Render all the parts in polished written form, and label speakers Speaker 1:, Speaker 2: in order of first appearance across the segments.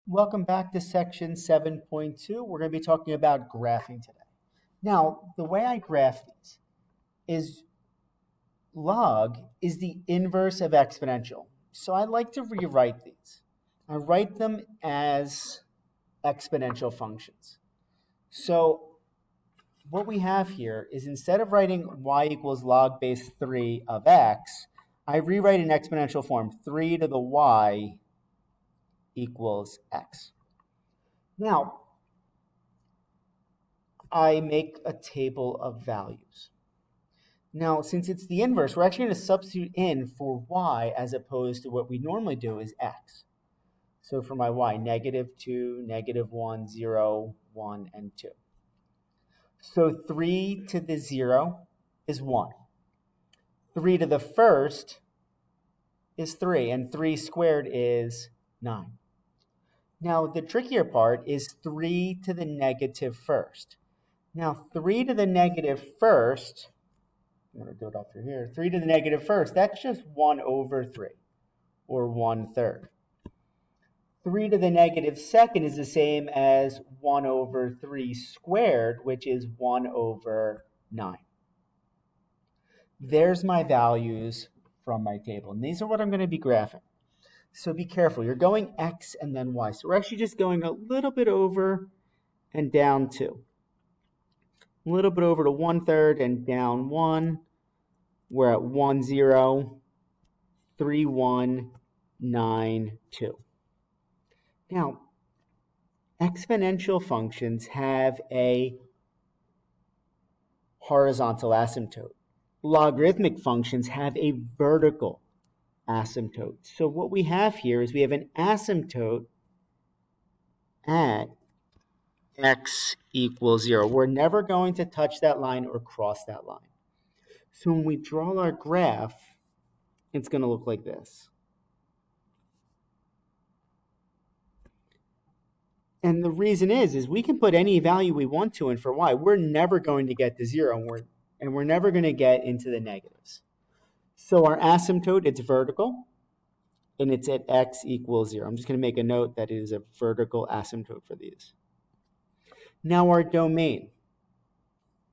Speaker 1: Welcome back to section 7.2. We're going to be talking about graphing today. Now, the way I graph these is log is the inverse of exponential. So I like to rewrite these. I write them as exponential functions. So what we have here is instead of writing y equals log base 3 of x, I rewrite in exponential form 3 to the y equals x. Now, I make a table of values. Now, since it's the inverse, we're actually going to substitute in for y as opposed to what we normally do is x. So for my y, -2, -1, 0, 1, and 2. So 3 to the 0 is 1. 3 to the first is 3, and 3 squared is 9. Now, the trickier part is 3 to the negative first. Now, 3 to the negative first, I'm going to do it off through here. 3 to the negative first, that's just 1 over 3, or 1/3. 3 to the negative second is the same as 1 over 3 squared, which is 1 over 9. There's my values from my table, and these are what I'm going to be graphing. So be careful. You're going x and then y. So we're actually just going a little bit over and down 2. A little bit over to 1/3 and down 1. We're at 1, 0, 3, 1, 9, 2. Now, exponential functions have a horizontal asymptote. Logarithmic functions have a vertical asymptote. So what we have here is we have an asymptote at x equals 0. We're never going to touch that line or cross that line. So when we draw our graph, it's going to look like this. And the reason is we can put any value we want to in for y. We're never going to get to 0, and we're never going to get into the negatives. So our asymptote, it's vertical, and it's at x equals 0. I'm just going to make a note that it is a vertical asymptote for these. Now our domain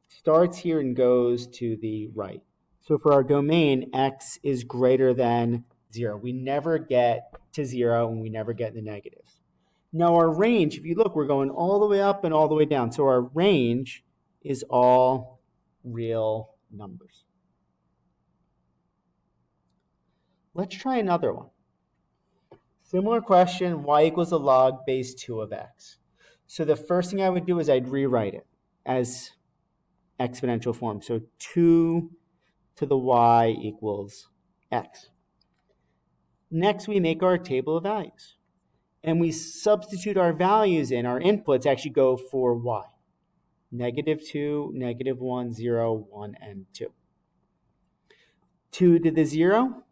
Speaker 1: starts here and goes to the right. So for our domain, x is greater than 0. We never get to 0, and we never get the negatives. Now our range, if you look, we're going all the way up and all the way down. So our range is all real numbers. Let's try another one. Similar question, y equals a log base 2 of x. So the first thing I would do is I'd rewrite it as exponential form. So 2 to the y equals x. Next, we make our table of values. And we substitute our values in. Our inputs actually go for y. -2, -1, 0, 1, and 2. 2 to the 0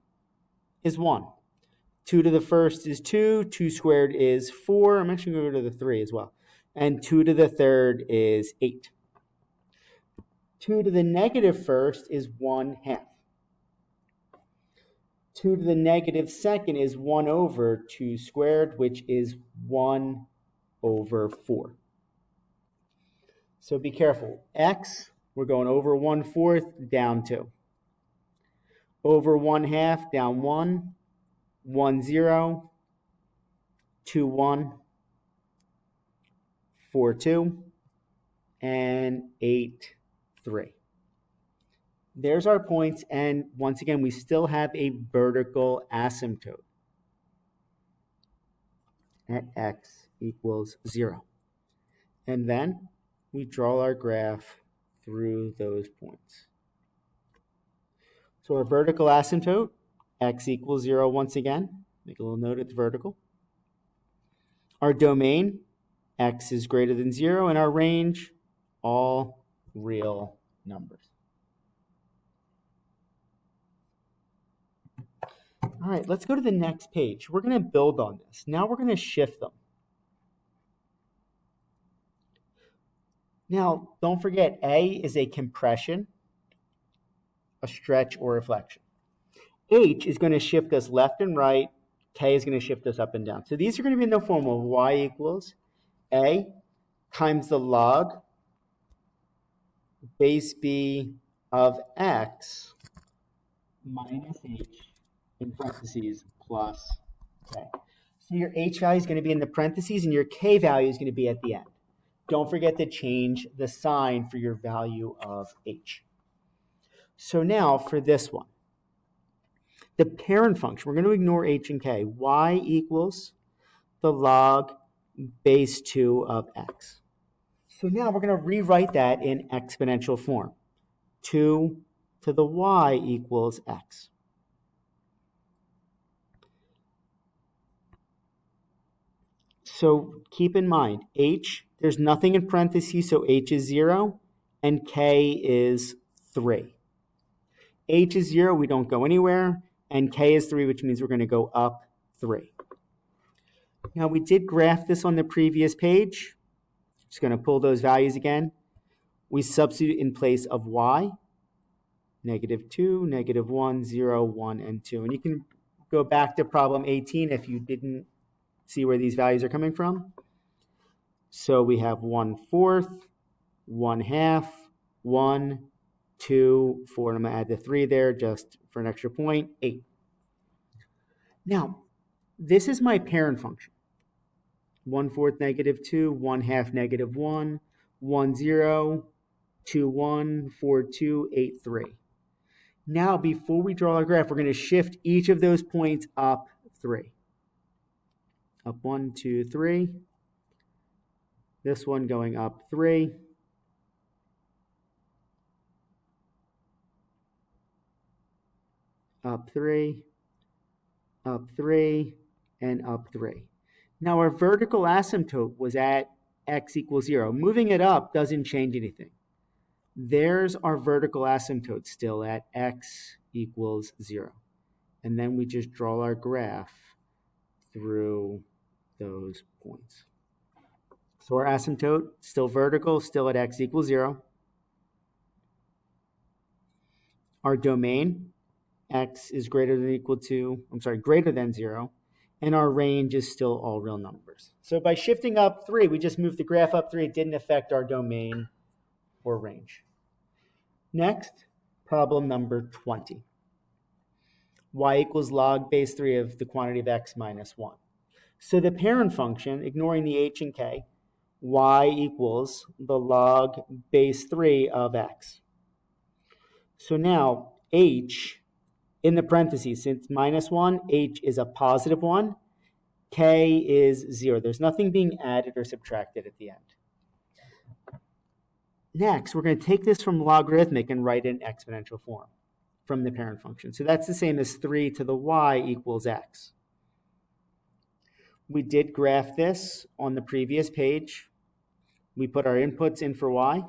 Speaker 1: is 1. 2 to the first is 2. 2 squared is 4. I'm actually going to go to the 3 as well. And 2 to the third is 8. 2 to the negative first is 1/2. 2 to the negative second is 1 over 2 squared, which is 1 over 4. So be careful. X, we're going over 1/4, down 2. Over 1/2, down 1. 1, 0. 2, 1. 4, 2. And 8, 3. There's our points, and once again, we still have a vertical asymptote at x equals 0. And then we draw our graph through those points. So our vertical asymptote, x equals 0 once again. Make a little note, it's vertical. Our domain, x is greater than 0, and our range, all real numbers. All right, let's go to the next page. We're going to build on this. Now we're going to shift them. Now, don't forget, A is a compression, a stretch, or a flexion. H is going to shift us left and right K is going to shift us up and down. So these are going to be in the form of y equals A times the log base B of x minus h in parentheses plus k. So your h value is going to be in the parentheses and your k value is going to be at the end. Don't forget to change the sign for your value of h. So now for this one, the parent function, we're going to ignore h and k. Y equals the log base 2 of x. So now we're going to rewrite that in exponential form. 2 to the y equals x. So keep in mind, h, there's nothing in parentheses, so h is 0, and k is 3. H is 0, we don't go anywhere, and k is 3, which means we're going to go up 3. Now, we did graph this on the previous page. Just going to pull those values again. We substitute in place of y, -2, -1, 0, 1, and 2. And you can go back to problem 18 if you didn't see where these values are coming from. So we have 1/4, 1/2, 1, 2, 4, and I'm going to add the 3 there just for an extra point, 8. Now, this is my parent function. 1/4 -2, 1/2 -1, 1 0, 2 1, 4 2, 8 3. Now, before we draw our graph, we're going to shift each of those points up 3. Up 1, 2, 3. This one going up 3. Up 3, up 3, and up 3. Now our vertical asymptote was at x equals 0. Moving it up doesn't change anything. There's our vertical asymptote still at x equals 0. And then we just draw our graph through those points. So our asymptote, still vertical, still at x equals 0. Our domain, x is greater than 0. And our range is still all real numbers. So by shifting up 3, we just moved the graph up 3. It didn't affect our domain or range. Next, problem number 20. Y equals log base 3 of the quantity of x minus 1. So the parent function, ignoring the h and k, y equals the log base 3 of x. So now h, in the parentheses, since minus 1, h is a positive 1, k is 0. There's nothing being added or subtracted at the end. Next, we're going to take this from logarithmic and write it in exponential form from the parent function. So that's the same as 3 to the y equals x. We did graph this on the previous page. We put our inputs in for y.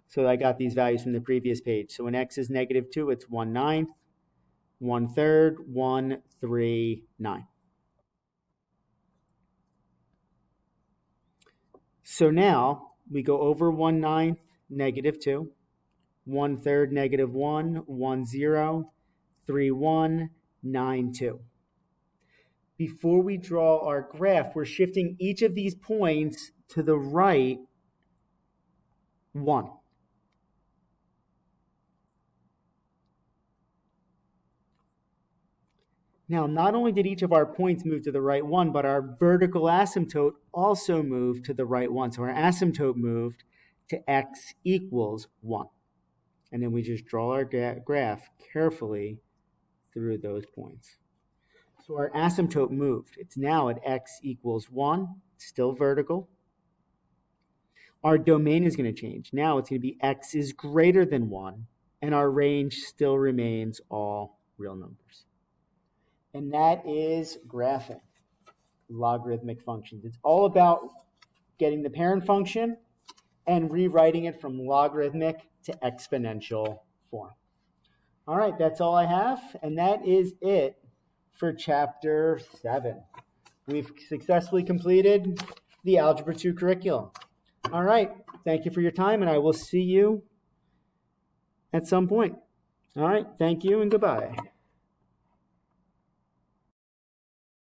Speaker 1: So I got these values from the previous page. So when x is -2, it's 1/9, 1/3, 1, 3, 9. So now we go over 1/9, -2, 1/3, -1, 1, 0, 3, 1, 9, 2. Before we draw our graph, we're shifting each of these points to the right 1. Now, not only did each of our points move to the right 1, but our vertical asymptote also moved to the right 1. So our asymptote moved to x equals 1. And then we just draw our graph carefully through those points. So our asymptote moved. It's now at x equals 1, still vertical. Our domain is going to change. Now it's going to be x is greater than 1, and our range still remains all real numbers. And that is graphing logarithmic functions. It's all about getting the parent function and rewriting it from logarithmic to exponential form. All right, that's all I have, and that is it for Chapter 7. We've successfully completed the Algebra II curriculum. All right, thank you for your time, and I will see you at some point. All right, thank you and goodbye.